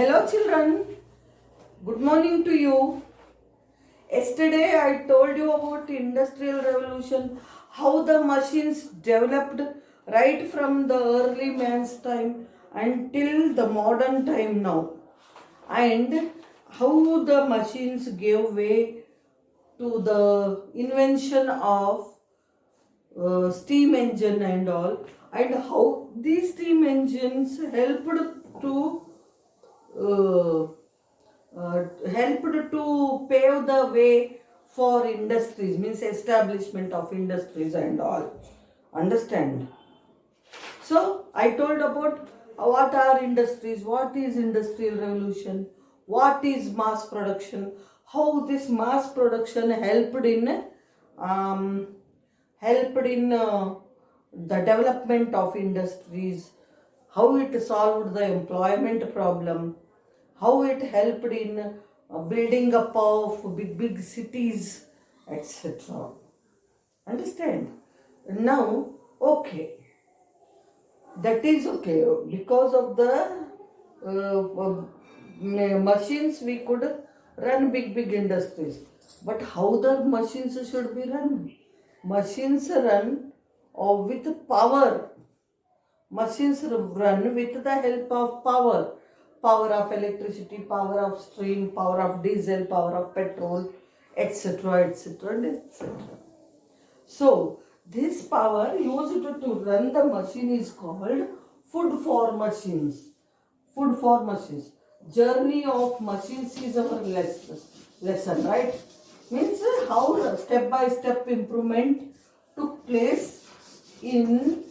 Hello children, good morning to you. Yesterday I told you about industrial revolution, how the machines developed right from the early man's time until the modern time now, and how the machines gave way to the invention of steam engine and all, and how these steam engines uh, helped to pave the way for industries, means establishment of industries and all. Understand? So I told about what are industries, what is industrial revolution, what is mass production, how this mass production um, helped in the development of industries, how it solved the employment problem, how it helped in building up of big cities, etc. Understand? Now, okay, that is okay. Because of the machines, we could run big industries. But how the machines should be run? Machines run with power. Machines run with the help of power. Power of electricity, power of steam, power of diesel, power of petrol, etc., etc., and etc. So, this power used to run the machine is called food for machines. Food for machines. Journey of machines is our lesson, right? Means how step by step improvement took place in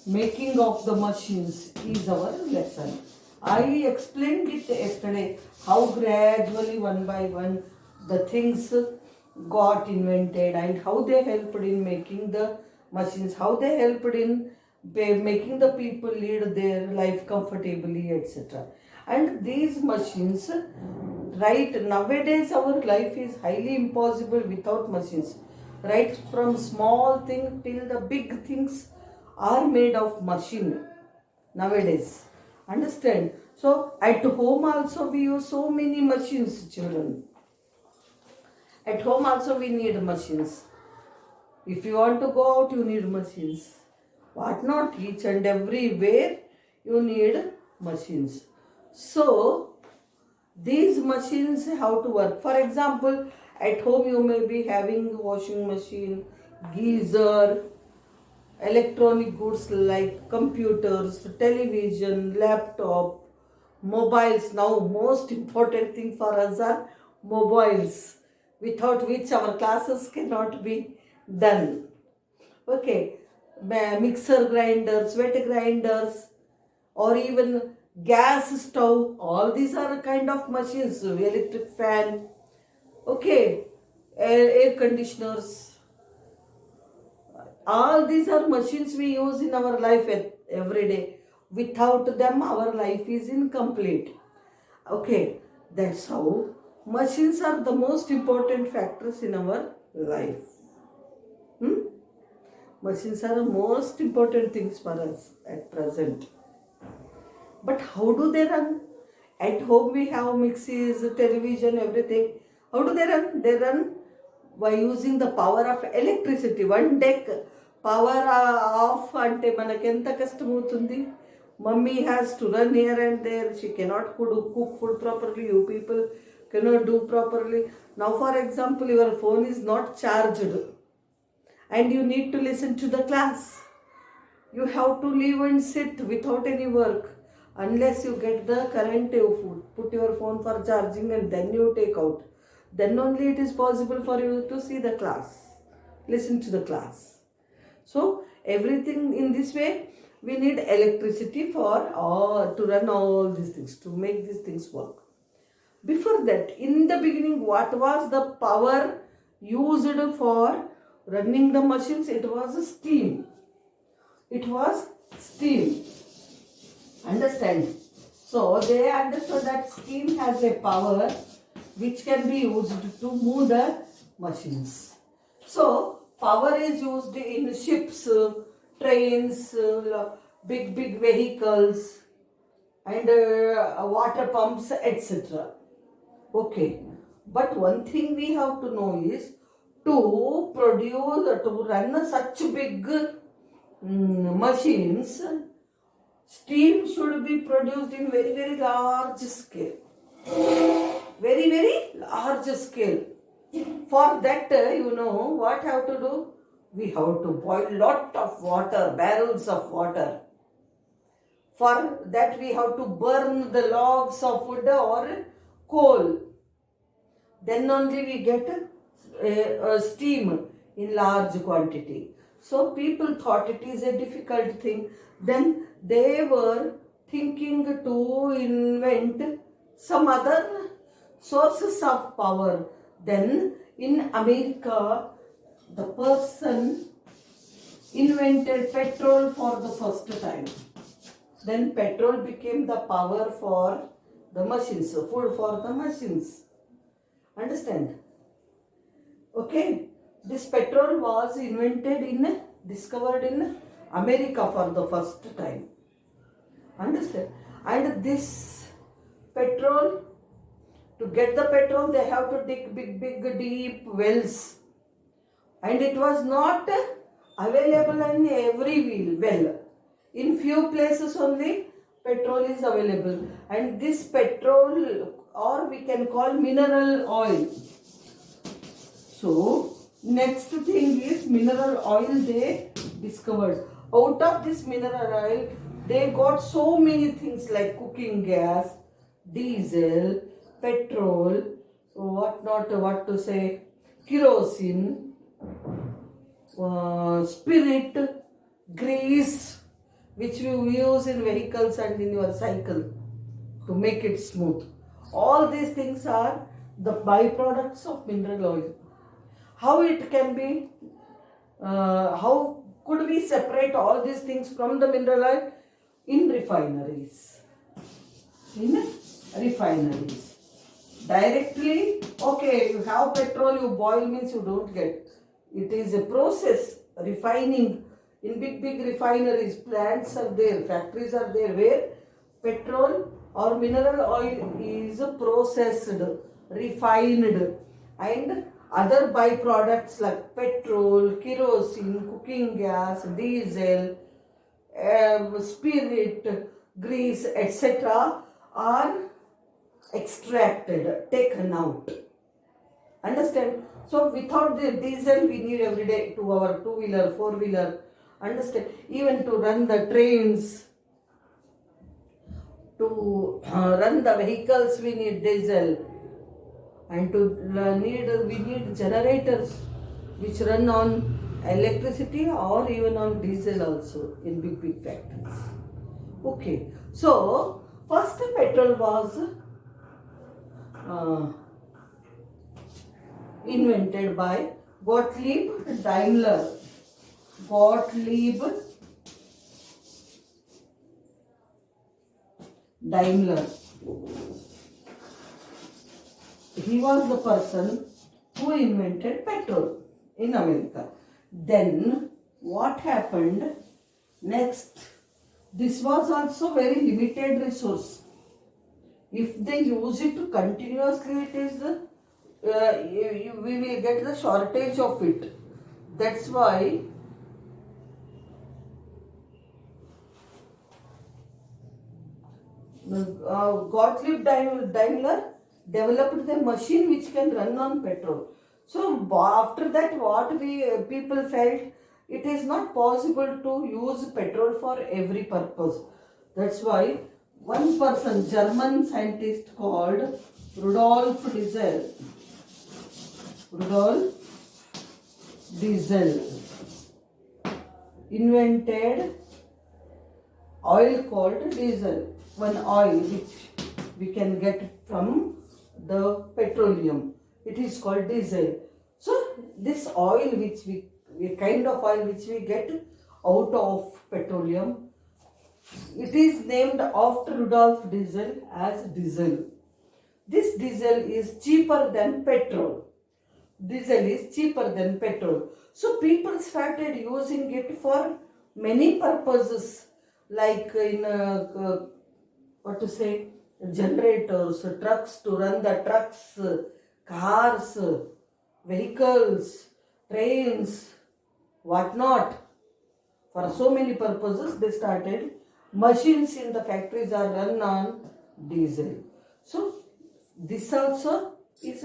making of the machines is our lesson. I explained it yesterday how gradually one by one the things got invented and how they helped in making the machines, how they helped in making the people lead their life comfortably, etc. And these machines, right nowadays, our life is highly impossible without machines. Right from small thing till the big things are made of machine nowadays. Understand? So at home also we use so many machines, children. At home also we need machines. If you want to go out, you need machines. What not? Each and everywhere you need machines. So these machines have to work. For example, at home you may be having washing machine, geyser, electronic goods like computers, television, laptop, mobiles. Now most important thing for us are mobiles, without which our classes cannot be done. Okay, mixer grinders, wet grinders, or even gas stove, all these are kind of machines, electric fan, okay, air conditioners, all these are machines we use in our life every day. Without them, our life is incomplete. Okay, that's how machines are the most important factors in our life. Hmm? Machines are the most important things for us at present. But how do they run? At home we have mixies, television, everything. How do they run? They run by using the power of electricity. One deck power off ante manaki enta kashtamautundi. Mummy has to run here and there. She cannot cook food properly. You people cannot do properly. Now for example, your phone is not charged and you need to listen to the class. You have to leave and sit without any work. Unless you get the current, you put your phone for charging and then you take out. Then only it is possible for you to see the class, listen to the class. So everything in this way, we need electricity for to run all these things, to make these things work. Before that, in the beginning, what was the power used for running the machines? It was steam. It was steam. Understand? So they understood that steam has a power which can be used to move the machines. So power is used in ships, trains, big vehicles, and water pumps, etc. Okay, but one thing we have to know is to produce, to run such big machines, steam should be produced in very, very large scale. Very, very large scale. For that, what have to do? We have to boil lot of water, barrels of water. For that, we have to burn the logs of wood or coal. Then only we get a steam in large quantity. So people thought it is a difficult thing. Then they were thinking to invent some other sources of power. Then in America, the person invented petrol for the first time. Then petrol became the power for the machines, food for the machines. Understand? Okay. This petrol was discovered in America for the first time. Understand? And this petrol, to get the petrol, they have to dig big, big, deep wells. And it was not available in every well. In few places only petrol is available. And this petrol, or we can call mineral oil. So, next thing is mineral oil they discovered. Out of this mineral oil, they got so many things like cooking gas, diesel, petrol, kerosene, spirit, grease, which you use in vehicles and in your cycle to make it smooth. All these things are the byproducts of mineral oil. How it can be, how could we separate all these things from the mineral oil? In refineries. Directly, okay, you have petrol, you boil means you don't get. It is a process, refining. In big, big refineries, plants are there, factories are there, where petrol or mineral oil is processed, refined, and other byproducts like petrol, kerosene, cooking gas, diesel, spirit, grease, etc. are extracted, taken out. Understand? So without the diesel we need every day to our two-wheeler, four-wheeler. Understand? Even to run the trains, to run the vehicles we need diesel. And we need generators which run on electricity or even on diesel also in big, big factories. Okay. So first petrol was invented by Gottlieb Daimler. He was the person who invented petrol in America. Then what happened next? This was also very limited resource. If they use it continuously, it is we will get the shortage of it. That's why Gottlieb Daimler developed the machine which can run on petrol. So after that, what people felt, it is not possible to use petrol for every purpose. That's why one person, German scientist called Rudolf Diesel invented oil called diesel. One oil which we can get from the petroleum. It is called diesel. So this oil which a kind of oil which we get out of petroleum, it is named after Rudolf Diesel as diesel. This diesel is cheaper than petrol. So people started using it for many purposes, like in what to say, generators, trucks to run the trucks, cars, vehicles, trains, whatnot. For so many purposes, they started. Machines in the factories are run on diesel. So, this also is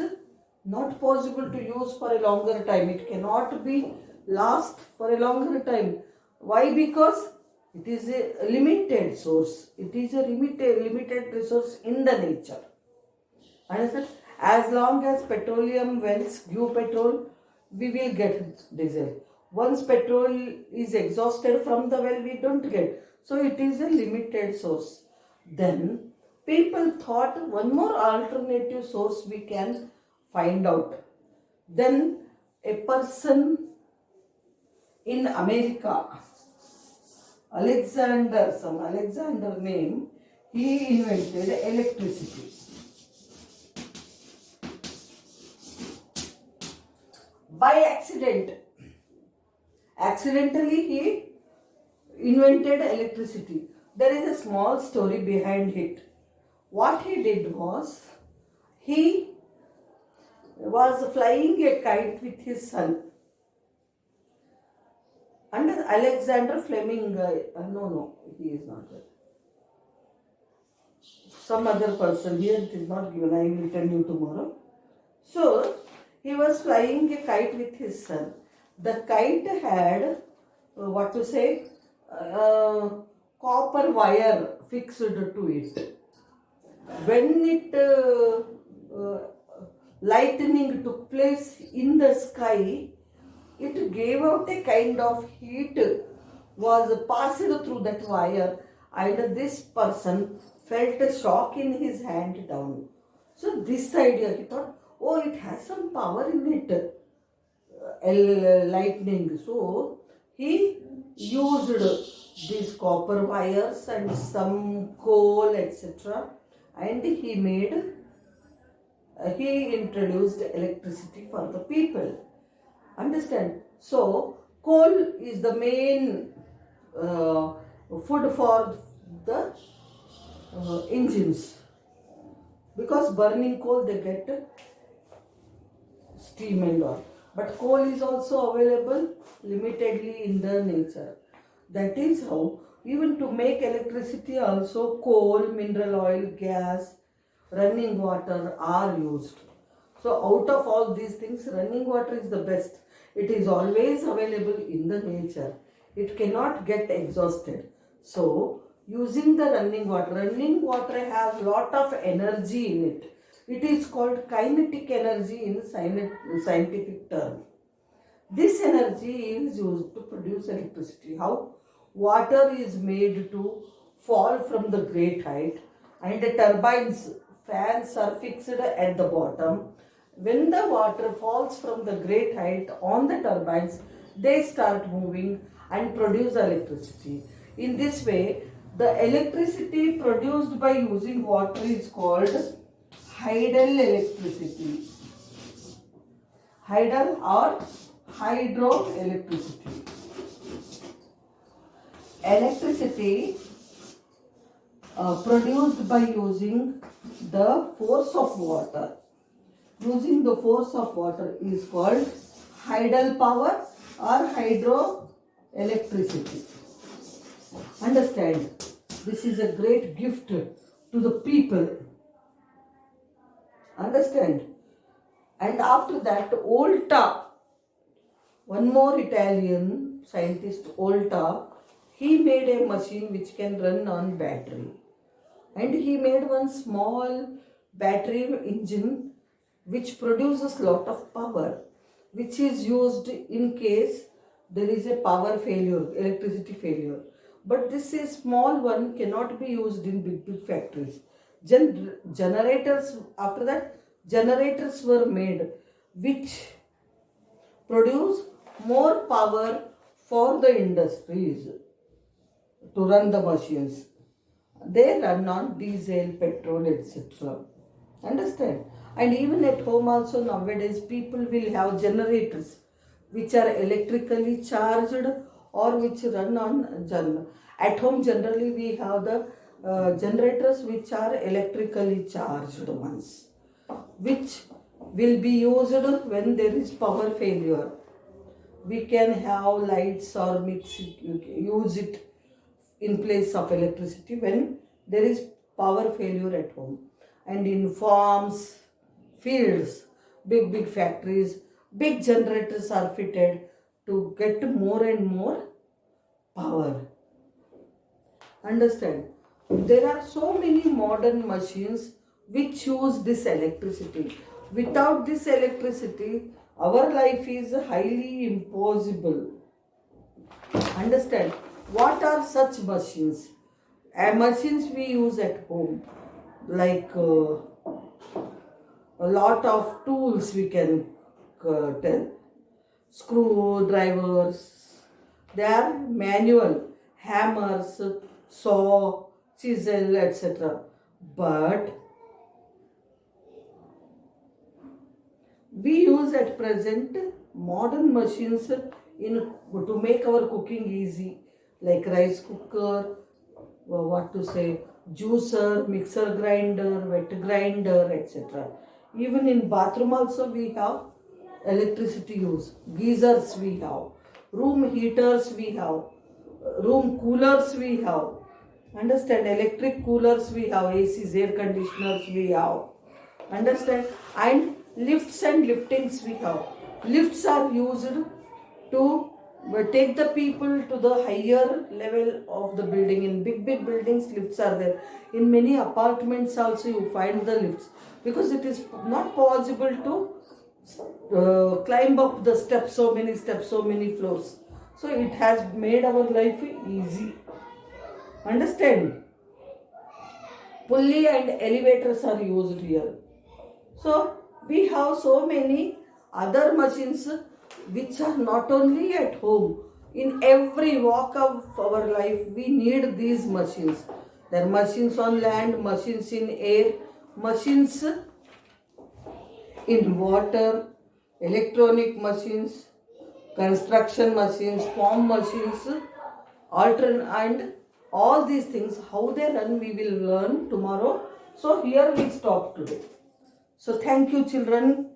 not possible to use for a longer time. It cannot be last for a longer time. Why? Because it is a limited source. It is a limited resource in the nature. Understand? As long as petroleum wells give petrol, we will get diesel. Once petrol is exhausted from the well, we don't get. So it is a limited source. Then people thought one more alternative source we can find out. Then a person in America, some Alexander name, he invented electricity. By accident. Accidentally he invented electricity. There is a small story behind it. What he did was, he was flying a kite with his son. And Alexander Fleming, no, he is not there. Some other person, here it is not given, I will tell you tomorrow. So, he was flying a kite with his son. The kite had, copper wire fixed to it. When lightning took place in the sky, it gave out a kind of heat, was passed through that wire, and this person felt a shock in his hand down. So this idea, he thought, oh, it has some power in it, lightning. So he used these copper wires and some coal, etc. And he introduced electricity for the people. Understand? So coal is the main food for the engines, because burning coal they get steam and all. But coal is also available limitedly in the nature. That is how, even to make electricity also, coal, mineral oil, gas, running water are used. So out of all these things, running water is the best. It is always available in the nature. It cannot get exhausted. So using the running water has lot of energy in it. It is called kinetic energy in scientific term. This energy is used to produce electricity. How? Water is made to fall from the great height, and the turbines, fans are fixed at the bottom. When the water falls from the great height on the turbines, they start moving and produce electricity. In this way, the electricity produced by using water is called tidal electricity. Tidal or hydroelectricity. Electricity produced by using the force of water. Using the force of water is called tidal power or hydroelectricity. Understand? This is a great gift to the people. Understand? And after that, Volta, one more Italian scientist, Volta, he made a machine which can run on battery. And he made one small battery engine which produces lot of power, which is used in case there is a power failure, electricity failure. But this is small one, cannot be used in big factories. Generators, after that, generators were made which produce more power for the industries to run the machines. They run on diesel, petrol, etc. Understand? And even at home also nowadays people will have generators which are electrically charged or which run on at home. Generally we have the generators which are electrically charged ones, which will be used when there is power failure. We can have lights or use it in place of electricity when there is power failure at home. And in farms, fields, big factories, big generators are fitted to get more and more power. Understand? There are so many modern machines which use this electricity. Without this electricity, our life is highly impossible. Understand? What are such machines? Machines we use at home, like a lot of tools we can tell. Screwdrivers, they are manual, hammers, saw, chisel, etc. But we use at present modern machines in to make our cooking easy, like rice cooker, what to say, juicer, mixer grinder, wet grinder, etc. Even in bathroom also we have electricity use. Geysers we have, room heaters we have, room coolers we have. Understand? Electric coolers we have, ACs, air conditioners we have. Understand? And lifts and liftings we have. Lifts are used to take the people to the higher level of the building. In big buildings, lifts are there. In many apartments also you find the lifts, because it is not possible to climb up the steps, so many floors. So it has made our life easy. Understand? Pulley and elevators are used here. So we have so many other machines which are not only at home. In every walk of our life, we need these machines. There are machines on land, machines in air, machines in water, electronic machines, construction machines, farm machines, and all these things, how they run, we will learn tomorrow. So here we stop today. So thank you, children.